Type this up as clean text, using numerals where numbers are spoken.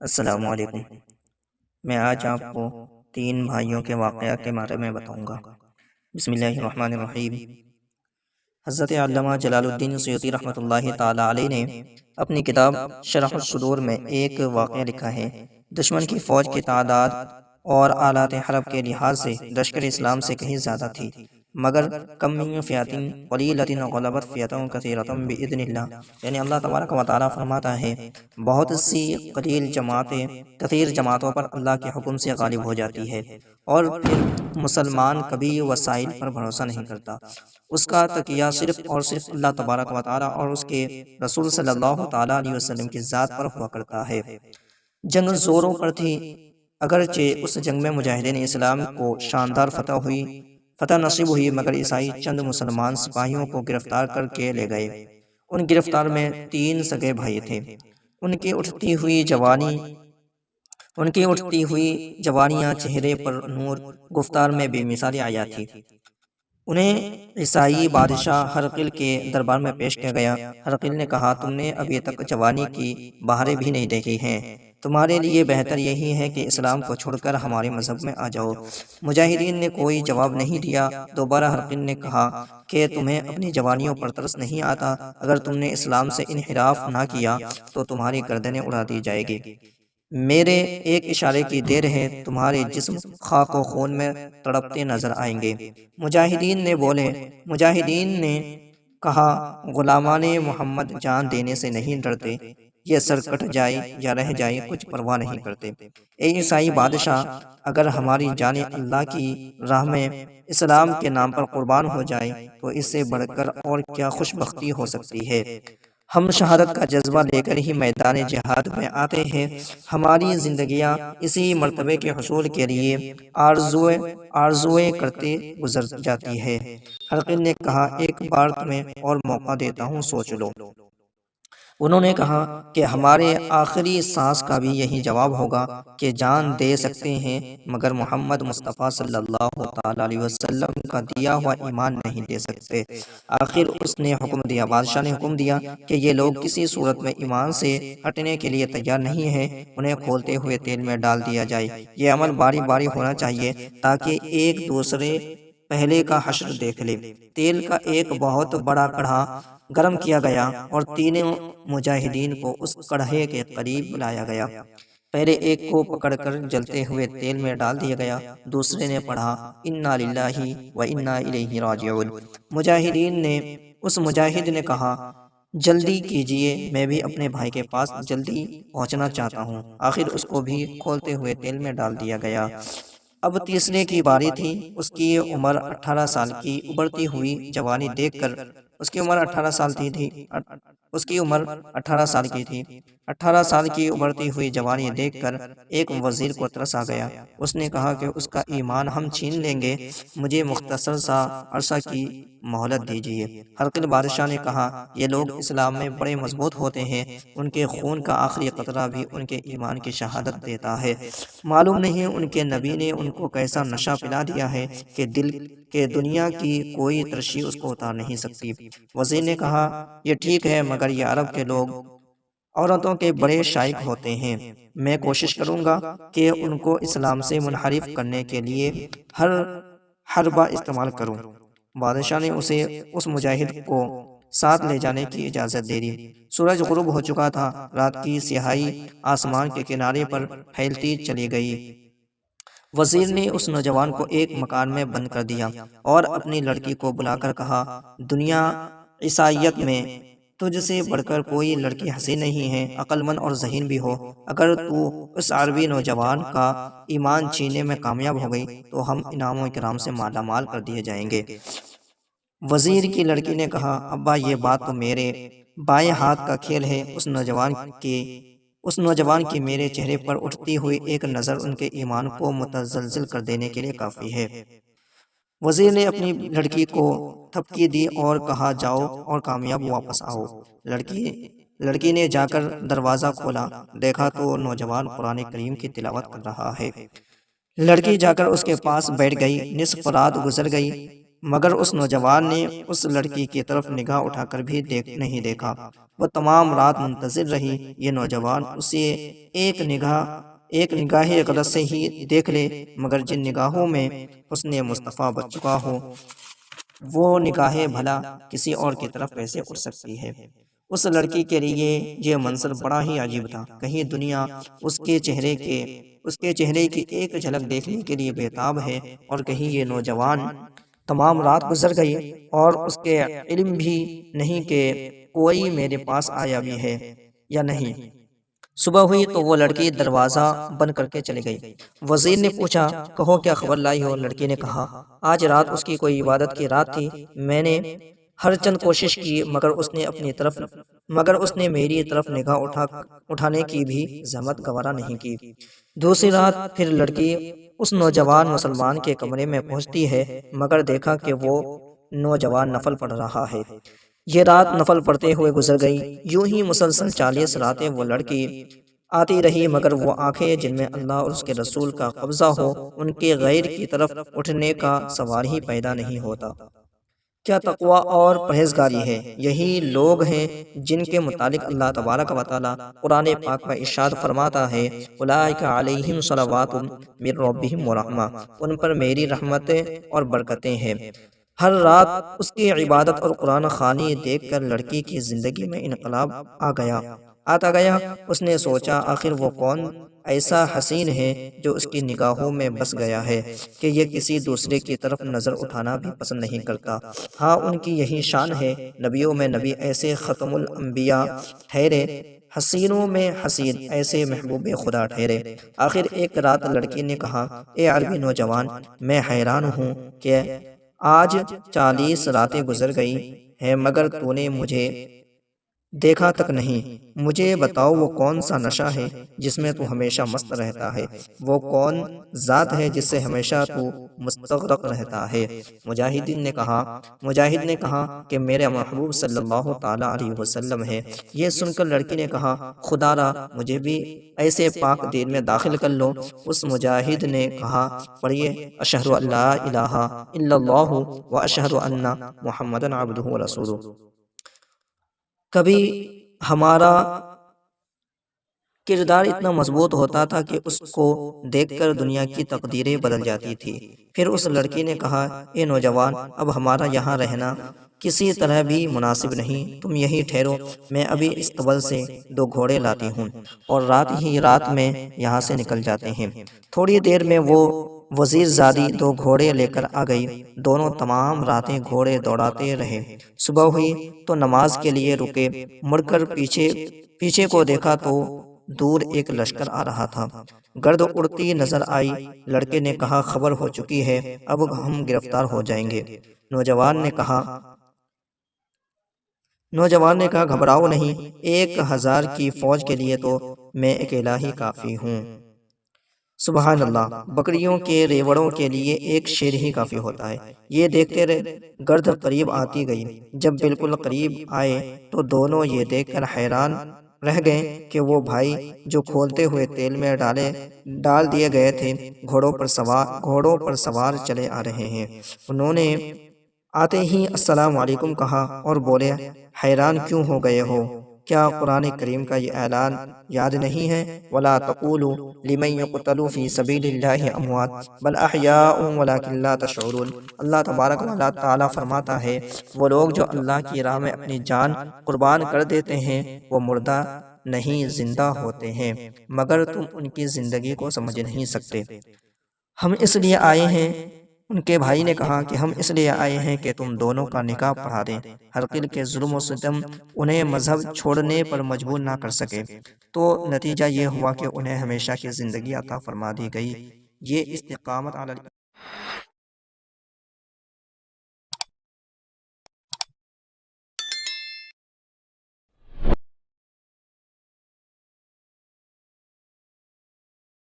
السلام علیکم۔ میں آج آپ کو تین بھائیوں کے واقعہ کے بارے میں بتاؤں گا۔ بسم اللہ الرحمن الرحیم۔ حضرت علامہ جلال الدین سیوطی رحمۃ اللہ تعالی علیہ نے اپنی کتاب شرح الصدور میں ایک واقعہ لکھا ہے۔ دشمن کی فوج کی تعداد اور آلات حرب کے لحاظ سے لشکر اسلام سے کہیں زیادہ تھی، مگر کم من فئۃ قلیلۃ غلبت فئۃ کثیرۃ باذن اللہ، یعنی اللہ تبارک و تعالیٰ فرماتا ہے بہت سی قلیل جماعتیں کثیر جماعتوں پر اللہ کے حکم سے غالب ہو جاتی ہے، اور پھر مسلمان کبھی وسائل پر بھروسہ نہیں کرتا، اس کا تکیہ صرف اور صرف اللہ تبارک و تعالیٰ اور اس کے رسول صلی اللہ تعالیٰ علیہ وسلم کی ذات پر ہوا کرتا ہے۔ جنگ زوروں پر تھی، اگرچہ اس جنگ میں مجاہدین اسلام کو شاندار فتح نصیب ہوئی، مگر عیسائی چند مسلمان سپاہیوں کو گرفتار کر کے لے گئے۔ ان گرفتار میں 3 سگے بھائی تھے۔ ان کی اٹھتی ہوئی جوانیاں، چہرے پر نور، گفتار میں بے مثال آیا تھی۔ انہیں عیسائی بادشاہ ہرقل کے دربار میں پیش کیا گیا۔ ہرقل نے کہا، تم نے ابھی تک جوانی کی بہاریں بھی نہیں دیکھی ہیں، تمہارے لیے بہتر یہی ہے کہ اسلام کو چھوڑ کر ہمارے مذہب میں آ جاؤ۔ مجاہدین نے کوئی جواب نہیں دیا۔ دوبارہ ہرقل نے کہا کہ تمہیں اپنی جوانیوں پر ترس نہیں آتا؟ اگر تم نے اسلام سے انحراف نہ کیا تو تمہاری گردنیں اڑا دی جائے گی۔ میرے ایک اشارے کی دیر ہے، تمہارے جسم خاک و خون میں تڑپتے نظر آئیں گے۔ مجاہدین نے کہا، غلامان محمد جان دینے سے نہیں ڈرتے، یہ سر کٹ جائے یا رہ جائے کچھ پرواہ نہیں کرتے۔ اے عیسائی بادشاہ، اگر ہماری جانیں اللہ کی راہ میں اسلام کے نام پر قربان ہو جائے تو اس سے بڑھ کر اور کیا خوش بختی ہو سکتی ہے۔ ہم شہادت کا جذبہ لے کر ہی میدان جہاد میں آتے ہیں۔ ہماری زندگیاں اسی مرتبے کے حصول کے لیے آرزوئیں کرتے گزر جاتی ہے۔ ہرقل نے کہا، ایک بار تمہیں اور موقع دیتا ہوں، سوچ لو۔ انہوں نے کہا کہ ہمارے آخری سانس کا بھی یہی جواب ہوگا کہ جان دے سکتے ہیں، مگر محمد مصطفیٰ صلی اللہ تعالیٰ علیہ وسلم کا دیا ہوا ایمان نہیں دے سکتے۔ آخر اس نے حکم دیا، بادشاہ نے حکم دیا کہ یہ لوگ کسی صورت میں ایمان سے ہٹنے کے لیے تیار نہیں ہیں، انہیں کھولتے ہوئے تیل میں ڈال دیا جائے۔ یہ عمل باری باری ہونا چاہیے تاکہ ایک دوسرے پہلے کا حشر دیکھ لے۔ تیل کا ایک بہت بڑا کڑھا گرم کیا گیا اور تینوں مجاہدین کو اس کڑھے کے قریب لایا گیا۔ پہلے ایک کو پکڑ کر جلتے ہوئے تیل میں ڈال دیا گیا، دوسرے نے پڑھا، انا للہ و انا الیہ راجعون۔ اس مجاہد نے کہا، جلدی کیجئے، میں بھی اپنے بھائی کے پاس جلدی پہنچنا چاہتا ہوں۔ آخر اس کو بھی کھولتے ہوئے تیل میں ڈال دیا گیا۔ اب تیسرے کی باری تھی۔ اس کی عمر 18 سال کی ابھرتی ہوئی جوانی دیکھ کر اس کی عمر 18 سال کی تھی۔ 18 سال کی ابھرتی ہوئی جوانی دیکھ کر ایک وزیر کو ترس آ گیا۔ اس نے کہا کہ اس کا ایمان ہم چھین لیں گے، مجھے مختصر سا عرصہ کی مہلت دیجیے۔ ہرقل بادشاہ نے کہا، یہ لوگ اسلام میں بڑے مضبوط ہوتے ہیں، ان کے خون کا آخری قطرہ بھی ان کے ایمان کی شہادت دیتا ہے۔ معلوم نہیں ان کے نبی نے ان کو کیسا نشہ پلا دیا ہے کہ دل کے دنیا کی کوئی ترشی اس کو اتار نہیں سکتی۔ وزیر نے کہا، یہ ٹھیک ہے، مگر یہ عرب کے لوگ عورتوں کے بڑے شائق ہوتے ہیں، میں کوشش کروں گا کہ ان کو اسلام سے منحرف کرنے کے لیے ہر حربہ استعمال کروں۔ بادشاہ نے اس مجاہد کو ساتھ لے جانے کی اجازت دے دی۔ سورج غروب ہو چکا تھا، رات کی سیاہی آسمان کے کنارے پر پھیلتی چلی گئی۔ وزیر نے اس نوجوان کو ایک مکان میں بند کر دیا اور اپنی لڑکی کو بلا کر کہا، دنیا عیسائیت میں تجھ سے بڑھ کر کوئی لڑکی حسین نہیں ہے، عقل مند اور ذہین بھی ہو۔ اگر تو اس عربی نوجوان کا ایمان چھیننے میں کامیاب ہو گئی تو ہم انعام و اکرام سے مالا مال کر دیے جائیں گے۔ وزیر کی لڑکی نے کہا، ابا یہ بات تو میرے بائیں ہاتھ کا کھیل ہے۔ اس نوجوان کی میرے چہرے پر اٹھتی ہوئی ایک نظر ان کے ایمان کو متزلزل کر دینے کے لیے کافی ہے۔ وزیر نے اپنی لڑکی کو تھپکی دی اور کہا، جاؤ اور کامیاب واپس آؤ۔ لڑکی نے جا کر دروازہ کھولا، دیکھا تو نوجوان قرآن کریم کی تلاوت کر رہا ہے۔ لڑکی جا کر اس کے پاس بیٹھ گئی۔ نصف رات گزر گئی، مگر اس نوجوان نے اس لڑکی کی طرف نگاہ اٹھا کر بھی نہیں دیکھا۔ وہ تمام رات منتظر رہی یہ نوجوان اسے ایک نگاہ غلط سے ہی دیکھ لے، مگر جن نگاہوں میں حسن مصطفیٰ بچ چکا ہو وہ نگاہیں بھلا کسی اور کی طرف کیسے اٹھ سکتی ہے۔ اس لڑکی کے لیے یہ منظر بڑا ہی عجیب تھا۔ کہیں دنیا اس کے چہرے کی ایک جھلک دیکھنے کے لیے بےتاب ہے، اور کہیں یہ نوجوان تمام رات گزر گئی اور اس کے علم بھی نہیں کہ کوئی میرے پاس آیا بھی ہے یا نہیں۔ صبح ہوئی تو وہ لڑکی دروازہ بند کر کے چلی گئی۔ وزیر نے پوچھا، کہو کیا خبر لائی ہو؟ لڑکی نے کہا، آج رات اس کی کوئی عبادت کی رات تھی، میں نے ہر چند کوشش کی مگر اس نے میری طرف نگاہ اٹھانے کی بھی زحمت گوارا نہیں کی۔ دوسری رات پھر لڑکی اس نوجوان مسلمان کے کمرے میں پہنچتی ہے، مگر دیکھا کہ وہ نوجوان نفل پڑھ رہا ہے۔ یہ رات نفل پڑھتے ہوئے گزر گئی۔ یوں ہی مسلسل 40 راتیں وہ لڑکی آتی رہی، مگر وہ آنکھیں جن میں اللہ اور اس کے رسول کا قبضہ ہو، ان کے غیر کی طرف اٹھنے کا سوال ہی پیدا نہیں ہوتا۔ کیا تقویٰ اور پرہیزگاری ہے؟ یہی لوگ ہیں جن کے متعلق اللہ تبارک و تعالیٰ قرآن پاک میں ارشاد فرماتا ہے، اولئک علیہم صلوات من ربہم ورحمہ، ان پر میری رحمتیں اور برکتیں ہیں۔ ہر رات اس کی عبادت اور قرآن خوانی دیکھ کر لڑکی کی زندگی میں انقلاب آتا گیا۔ اس نے سوچا، آخر وہ کون ایسا حسین ہے جو اس کی نگاہوں میں بس گیا ہے کہ یہ کسی دوسرے کی طرف نظر اٹھانا بھی پسند نہیں کرتا۔ ہاں، ان کی یہی شان ہے، نبیوں میں نبی ایسے ختم الانبیاء ٹھہرے، حسینوں میں حسین ایسے محبوب خدا ٹھہرے۔ آخر ایک رات لڑکی نے کہا، اے عربی نوجوان، میں حیران ہوں کہ آج 40 راتیں گزر گئی ہیں مگر تو نے مجھے دیکھا تک نہیں۔ مجھے بتاؤ وہ کون سا نشہ ہے جس میں تو ہمیشہ مست رہتا ہے؟ وہ کون ذات ہے جس سے ہمیشہ تو مستغرق رہتا ہے؟ مجاہد نے کہا کہ میرے محبوب صلی اللہ تعالیٰ علیہ وسلم ہے۔ یہ سن کر لڑکی نے کہا، خدا را مجھے بھی ایسے پاک دین میں داخل کر لو۔ اس مجاہد نے کہا، پڑھیے، اشہد ان لا الہ الا اللہ و اشہد ان محمدًا عبدہ و رسولہ۔ کبھی ہمارا کردار اتنا مضبوط ہوتا تھا کہ اس کو دیکھ کر دنیا کی تقدیریں بدل جاتی تھی۔ پھر اس لڑکی نے کہا، اے نوجوان، اب ہمارا یہاں رہنا کسی طرح بھی مناسب نہیں، تم یہی ٹھہرو، میں ابھی استبل سے 2 گھوڑے لاتی ہوں اور رات میں یہاں سے نکل جاتے ہیں۔ تھوڑی دیر میں وہ وزیر زادی 2 گھوڑے لے کر آ گئی۔ دونوں تمام راتیں گھوڑے دوڑاتے رہے۔ صبح ہوئی تو نماز کے لیے رکے، مڑ کر پیچھے کو دیکھا تو دور ایک لشکر آ رہا تھا، گرد اڑتی نظر آئی۔ لڑکے نے کہا، خبر ہو چکی ہے، اب ہم گرفتار ہو جائیں گے۔ نوجوان نے کہا، گھبراؤ نہیں، 1000 کی فوج کے لیے تو میں اکیلا ہی کافی ہوں۔ سبحان اللہ، بکریوں کے ریوڑوں کے لیے ایک شیر ہی کافی ہوتا ہے۔ یہ دیکھتے رہے، گرد قریب آتی گئی۔ جب بالکل قریب آئے تو دونوں یہ دیکھ کر حیران رہ گئے کہ وہ بھائی جو کھولتے ہوئے تیل میں ڈال دیے گئے تھے گھوڑوں پر سوار چلے آ رہے ہیں۔ انہوں نے آتے ہی السلام علیکم کہا اور بولے، حیران کیوں ہو گئے ہو؟ کیا قرآن کریم کا یہ اعلان یاد نہیں ہے؟ وَلَا تَقُولُوا لِمَن يُقْتَلُ فِي سَبِيلِ اللَّهِ أَمْوَاتٌ بَلْ أَحْيَاءٌ وَلَٰكِن لَّا تَشْعُرُونَ۔ اللہ تبارک و تعالیٰ فرماتا ہے، وہ لوگ جو اللہ کی راہ میں اپنی جان قربان کر دیتے ہیں وہ مردہ نہیں، زندہ ہوتے ہیں، مگر تم ان کی زندگی کو سمجھ نہیں سکتے۔ ہم اس لیے آئے ہیں، ان کے بھائی نے کہا کہ ہم اس لیے آئے ہیں کہ تم دونوں کا نکاح پڑھا دیں۔ ہرقل کے ظلم و ستم انہیں مذہب چھوڑنے پر مجبور نہ کر سکے، تو نتیجہ یہ ہوا کہ انہیں ہمیشہ کی زندگی عطا فرما دی گئی۔ یہ استقامت علی